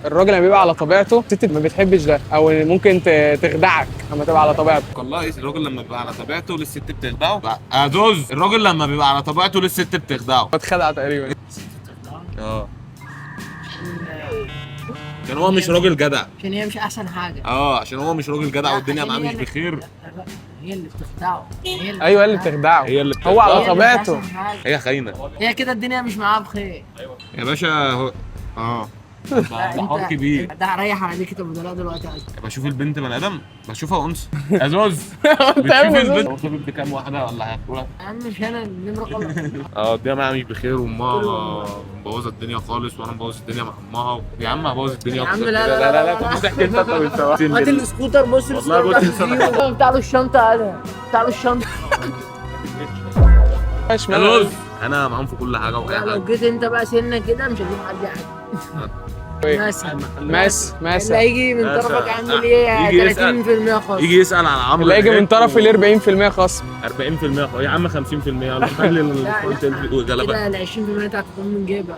الراجل لما بيبقى على طبيعته الست ما بتحبش ده، او ممكن تخدعك لما تبقى على طبيعتك. والله الراجل لما بيبقى على طبيعته للست بتخدعه. ازوز الراجل لما بيبقى على طبيعته للست بتخدعه. بتخدع تقريبا. اه عشان هو مش راجل جدع. عشان هي مش احسن حاجه. عشان هو مش راجل جدع والدنيا معاه مش بخير. هي اللي بتخدعه. ايوه اللي بتخدعه، هي اللي هو على هي اللي مش طبيعته. أحسن حاجة. هي خاينه. هي كده الدنيا مش معاها بخير. يا باشا هو ده حوار كبير. ده هريح على دي كده بدلاء دلوقتي عايز. بشوف البنت بني ادم بشوفها انثى. ازوز انت بتشوف عامل البنت مرتبط بكام واحده ولا هتقولها؟ يا عم مش انا النمره غلط. الدنيا معاها مش بخير وامها مبوظه الدنيا خالص وانا مبوظ الدنيا مع امها. يا عم هبوظ الدنيا يا عم أكتر. لا لا لا لا طب تحكي انت. طب انت هات السكوتر. بص والله بص السكوتر. بتاع له الشنطه انا بتاع له الشنطه. ازوز انا معاهم في كل حاجه واي لو حاجه. جيت انت بقى سنه كده مش هجيب حد حاجه. ماسة اللي هيجي من طرفك عامل ايه؟ يجي يسأل. 30% خالص. يجي يسال على عمرو اللي هيجي من دياب طرفي ال 40% خصم. 40% يا عم 50% يلا خلي لا الجلبات. كده ال 20% بتاعت من جيبك.